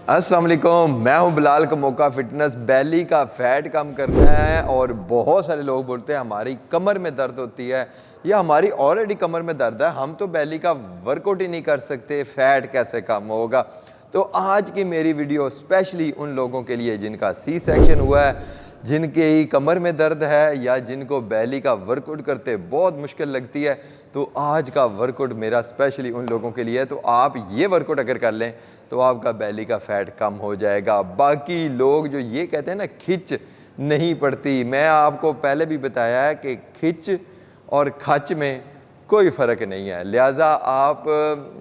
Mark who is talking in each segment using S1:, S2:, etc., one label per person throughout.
S1: अस्सलाम वालेकुम, मैं हूं बिलाल कमोका। फिटनेस बैली का फैट कम करना है। और बहुत सारे लोग बोलते हैं हमारी कमर में दर्द होती है या हमारी ऑलरेडी कमर में दर्द है, हम तो बैली का वर्कआउट ही नहीं कर सकते, फैट कैसे कम होगा। तो आज की मेरी वीडियो स्पेशली उन लोगों के लिए जिनका सी सेक्शन हुआ है, जिनके ही कमर में दर्द है या जिनको बैली का वर्कआउट करते बहुत मुश्किल लगती है। तो आज का वर्कआउट मेरा स्पेशली उन लोगों के लिए है। तो आप ये वर्कआउट अगर कर लें तो आपका बैली का फैट कम हो जाएगा। बाकी लोग जो ये कहते हैं ना खिंच नहीं पड़ती, मैं आपको पहले भी बताया है कि खिंच और खच में कोई फ़र्क नहीं है। लिहाजा आप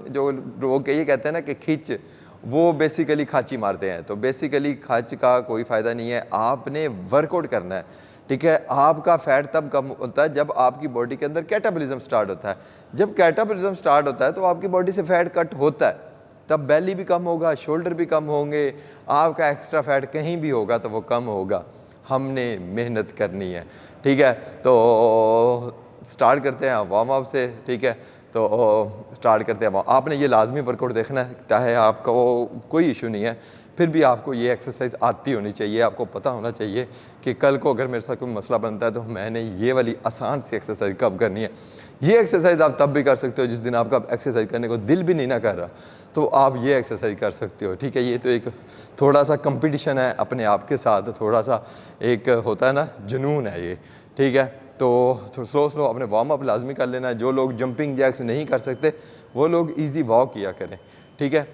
S1: जो लोग ये कहते हैं ना कि खिंच, वो बेसिकली खाची मारते हैं। तो बेसिकली खाच का कोई फ़ायदा नहीं है, आपने वर्कआउट करना है। ठीक है, आपका फैट तब कम होता है जब आपकी बॉडी के अंदर कैटाबॉलिज्म स्टार्ट होता है। जब कैटाबॉलिज्म स्टार्ट होता है तो आपकी बॉडी से फैट कट होता है, तब बेली भी कम होगा, शोल्डर भी कम होंगे, आपका एक्स्ट्रा फैट कहीं भी होगा तो वो कम होगा। हमने मेहनत करनी है। ठीक है, तो स्टार्ट करते हैं वार्म अप से। ठीक है, तो स्टार्ट करते हैं। आपने ये लाजमी वर्कआउट देखना है, चाहे आपका वो कोई इशू नहीं है, फिर भी आपको ये एक्सरसाइज आती होनी चाहिए। आपको पता होना चाहिए कि कल को अगर मेरे साथ कोई मसला बनता है तो मैंने ये वाली आसान सी एक्सरसाइज कब करनी है। ये एक्सरसाइज आप तब भी कर सकते हो जिस दिन आपका एक्सरसाइज करने को दिल भी नहीं ना कर रहा, तो आप ये एक्सरसाइज कर सकते हो। ठीक है, ये तो एक थोड़ा सा कंपटीशन है अपने आप के साथ, थोड़ा सा एक होता है ना जुनून है ये। ठीक है, तो स्लो स्लो अपने वार्म अप लाजमी कर लेना है। जो लोग जंपिंग जैक्स नहीं कर सकते वो लोग इजी वॉक किया करें। ठीक है,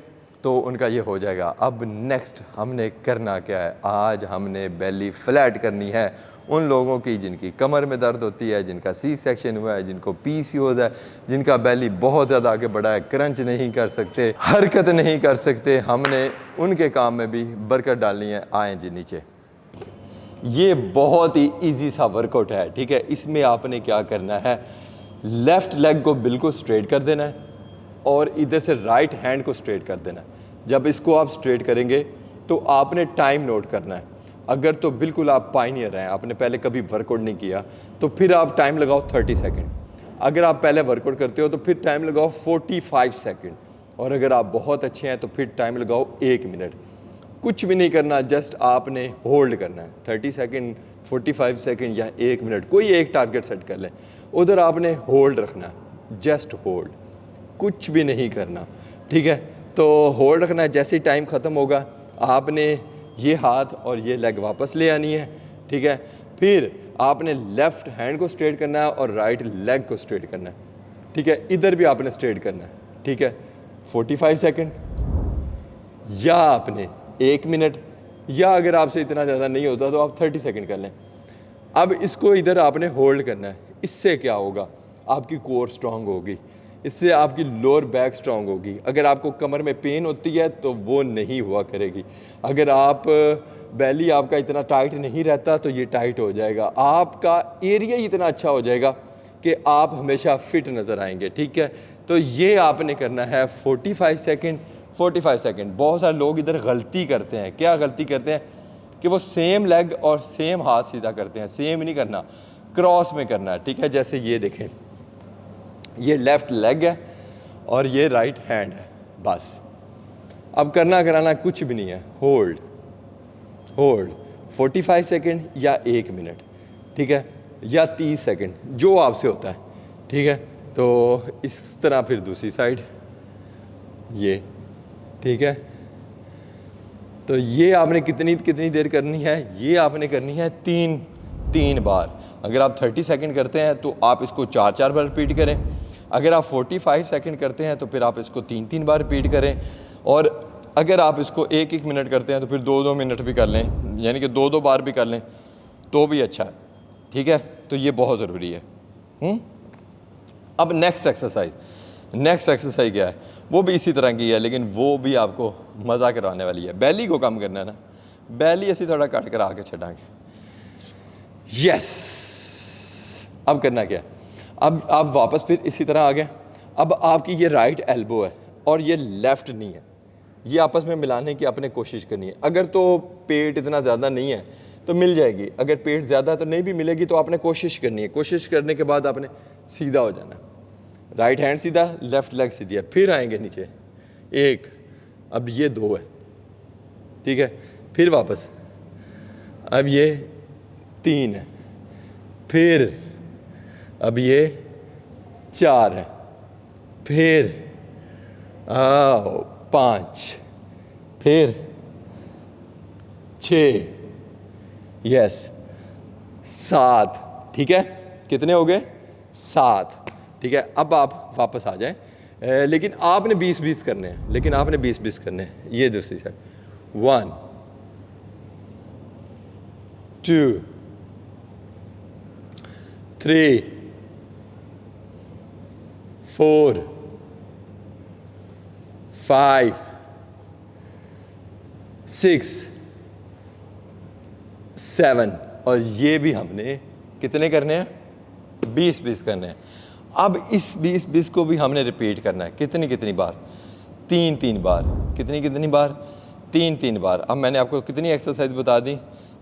S1: तो उनका ये हो जाएगा। अब नेक्स्ट हमने करना क्या है, आज हमने बेली फ्लैट करनी है उन लोगों की जिनकी कमर में दर्द होती है, जिनका सी सेक्शन हुआ है, जिनको पीसीओएस है, जिनका बेली बहुत ज़्यादा आगे बढ़ा है, क्रंच नहीं कर सकते, हरकत नहीं कर सकते। हमने उनके काम में भी बरकत डालनी है। आए जी नीचे। ये बहुत ही इजी सा वर्कआउट है। ठीक है, इसमें आपने क्या करना है, लेफ़्ट लेग को बिल्कुल स्ट्रेट कर देना है और इधर से राइट हैंड को स्ट्रेट कर देना है। जब इसको आप स्ट्रेट करेंगे तो आपने टाइम नोट करना है। अगर तो बिल्कुल आप पायनियर हैं, आपने पहले कभी वर्कआउट नहीं किया, तो फिर आप टाइम लगाओ 30 सेकेंड। अगर आप पहले वर्कआउट करते हो तो फिर टाइम लगाओ 45 सेकेंड। और अगर आप बहुत अच्छे हैं तो फिर टाइम लगाओ 1 मिनट। कुछ भी नहीं करना, जस्ट आपने होल्ड करना है 30 सेकेंड, 45 सेकेंड या 1 मिनट, कोई एक टारगेट सेट कर लें। उधर आपने होल्ड रखना है, जस्ट होल्ड, कुछ भी नहीं करना। ठीक है, तो होल्ड रखना है। जैसे ही टाइम ख़त्म होगा आपने ये हाथ और ये लेग वापस ले आनी है। ठीक है, फिर आपने लेफ़्ट हैंड को स्ट्रेट करना है और राइट लेग को स्ट्रेट करना है। ठीक है, इधर भी आपने स्ट्रेट करना है। ठीक है, 45 सेकेंड या आपने 1 मिनट, या अगर आपसे इतना ज़्यादा नहीं होता तो आप 30 सेकेंड कर लें। अब इसको इधर आपने होल्ड करना है। इससे क्या होगा, आपकी कोर स्ट्रांग होगी, इससे आपकी लोअर बैक स्ट्रांग होगी। अगर आपको कमर में पेन होती है तो वो नहीं हुआ करेगी। अगर आप बैली आपका इतना टाइट नहीं रहता तो ये टाइट हो जाएगा। आपका एरिया इतना अच्छा हो जाएगा कि आप हमेशा फिट नज़र आएंगे। ठीक है, तो ये आपने करना है 45 सेकेंड। 45 सेकेंड। बहुत सारे लोग इधर गलती करते हैं। क्या गलती करते हैं कि वो सेम लेग और सेम हाथ सीधा करते हैं। सेम नहीं करना, क्रॉस में करना है। ठीक है, जैसे ये देखें, ये लेफ़्ट लेग है और ये राइट हैंड है, बस। अब करना कराना कुछ भी नहीं है, होल्ड होल्ड 45 सेकेंड या 1 मिनट। ठीक है, या 30 सेकेंड, जो आपसे होता है। ठीक है, तो इस तरह फिर दूसरी साइड ये। ठीक है, तो ये आपने कितनी देर करनी है, ये आपने करनी है 3 बार। अगर आप 30 सेकेंड करते हैं तो आप इसको 4 बार रिपीट करें। अगर आप 45 सेकेंड करते हैं तो फिर आप इसको 3 बार रिपीट करें। और अगर आप इसको 1 मिनट करते हैं तो फिर 2 मिनट भी कर लें, यानी कि 2 बार भी कर लें तो भी अच्छा है। ठीक है, तो ये बहुत ज़रूरी है। अब नेक्स्ट एक्सरसाइज क्या है, वो भी इसी तरह की है, लेकिन वो भी आपको मज़ा करवाने वाली है। बैली को कम करना है ना, बैली ऐसी थोड़ा कट करा के छटांगे। यस, अब करना क्या है, अब आप वापस फिर इसी तरह आ गए। अब आपकी ये राइट एल्बो है और ये लेफ़्ट नी है, ये आपस में मिलाने की आपने कोशिश करनी है। अगर तो पेट इतना ज़्यादा नहीं है तो मिल जाएगी, अगर पेट ज़्यादा है तो नहीं भी मिलेगी, तो आपने कोशिश करनी है। कोशिश करने के बाद आपने सीधा हो जाना, राइट हैंड सीधा, लेफ़्ट लेग सीधी है। फिर आएंगे नीचे, 1, अब ये 2 है, ठीक है, फिर वापस, अब ये 3 है, फिर अब ये 4 है, फिर 5, फिर 6, यस 7, ठीक है, कितने हो गए 7, ठीक है। अब आप वापस आ जाएं, लेकिन आपने 20-20 करने हैं, लेकिन आपने 20-20 करने हैं। ये दूसरी साइड, 1 2 3 4 5 6 7, और ये भी हमने कितने करने हैं, 20-20 करने हैं। अब इस 20-20 को भी हमने रिपीट करना है, कितनी बार, 3-3 बार, कितनी बार, 3-3 बार। अब मैंने आपको कितनी एक्सरसाइज बता दी,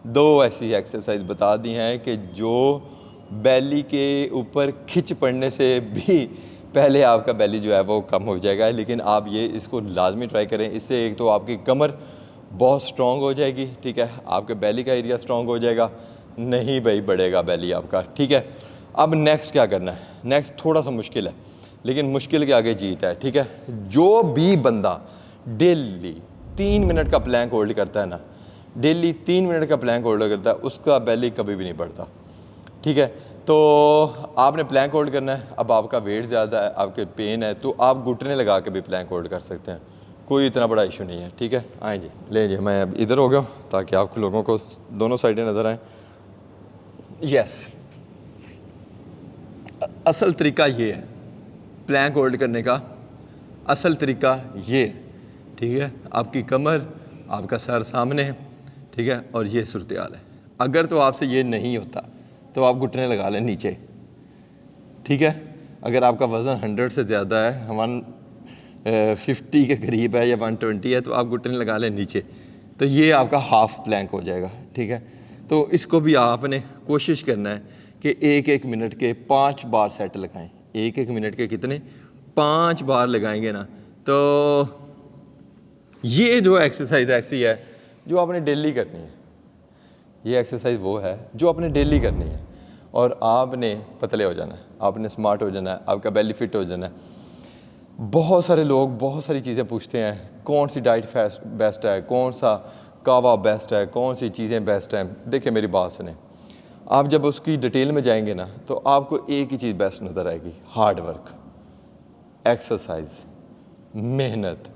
S1: 2 ऐसी एक्सरसाइज बता दी हैं कि जो बैली के ऊपर खिंच पड़ने से भी पहले आपका बैली जो है वो कम हो जाएगा। लेकिन आप ये इसको लाजमी ट्राई करें, इससे एक तो आपकी कमर बहुत स्ट्रॉन्ग हो जाएगी, ठीक है, आपके बैली का एरिया स्ट्रॉन्ग हो जाएगा, नहीं भाई बढ़ेगा बैली आपका, ठीक है। अब नेक्स्ट क्या करना है, नेक्स्ट थोड़ा सा मुश्किल है, लेकिन मुश्किल के आगे जीत है, ठीक है। जो भी बंदा डेली 3 मिनट का प्लैंक होल्ड करता है ना, डेली 3 मिनट का प्लैंक होल्ड करता है, उसका बैली कभी भी नहीं बढ़ता, ठीक है। तो आपने प्लैंक होल्ड करना है। अब आपका वेट ज़्यादा है, आपके पेन है, तो आप घुटने लगा के भी प्लैंक होल्ड कर सकते हैं, कोई इतना बड़ा इशू नहीं है, ठीक है। आए जी, ले जी, मैं अब इधर हो गया हूँ ताकि आपको लोगों को दोनों साइडें नज़र आएँ। यस, असल तरीका ये है प्लैंक होल्ड करने का, असल तरीका ये है, ठीक है। आपकी कमर, आपका सर सामने है, ठीक है, और ये सूरत हाल है। अगर तो आपसे ये नहीं होता तो आप घुटने लगा लें नीचे, ठीक है। अगर आपका वज़न 100 से ज़्यादा है, 150 के करीब है या 120 है, तो आप घुटने लगा लें नीचे, तो ये आपका हाफ प्लैंक हो जाएगा, ठीक है। तो इसको भी आपने कोशिश करना है कि 1-1 मिनट के 5 बार सेट लगाएं। 1-1 मिनट के कितने, 5 बार लगाएंगे ना, तो ये जो एक्सरसाइज ऐसी है जो आपने डेली करनी है। ये एक्सरसाइज वो है जो आपने डेली करनी है, और आपने पतले हो जाना है, आपने स्मार्ट हो जाना है, आपका बेली फिट हो जाना है। बहुत सारे लोग बहुत सारी चीज़ें पूछते हैं, कौन सी डाइट बेस्ट है, कौन सा कावा बेस्ट है, कौन सी चीज़ें बेस्ट हैं। देखिए मेरी बात सुने, आप जब उसकी डिटेल में जाएंगे ना, तो आपको एक ही चीज़ बेस्ट नज़र आएगी, हार्ड वर्क, एक्सरसाइज, मेहनत।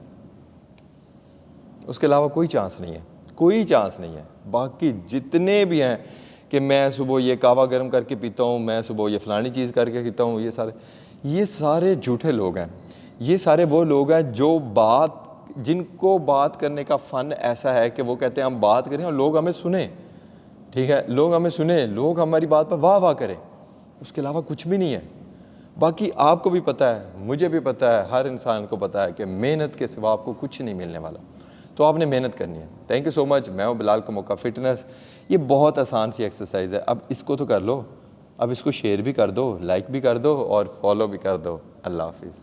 S1: उसके अलावा कोई चांस नहीं है, कोई चांस नहीं है। बाकी जितने भी हैं कि मैं सुबह ये कावा गर्म करके पीता हूँ, मैं सुबह ये फ़लानी चीज़ करके पीता हूँ, ये सारे झूठे लोग हैं। ये सारे वो लोग हैं जो जिनको बात करने का फ़न ऐसा है कि वो कहते हैं हम बात करें और लोग हमें सुने, ठीक है, लोग हमें सुने, लोग हमारी बात पर वाह वाह करें, उसके अलावा कुछ भी नहीं है। बाकी आपको भी पता है, मुझे भी पता है, हर इंसान को पता है कि मेहनत के सिवा आपको कुछ नहीं मिलने वाला, तो आपने मेहनत करनी है। Thank you so much. मैं हूँ बिलाल कमोका फिटनेस। ये बहुत आसान सी एक्सरसाइज है, अब इसको तो कर लो, अब इसको शेयर भी कर दो, लाइक भी कर दो और फॉलो भी कर दो। अल्लाह हाफिज़।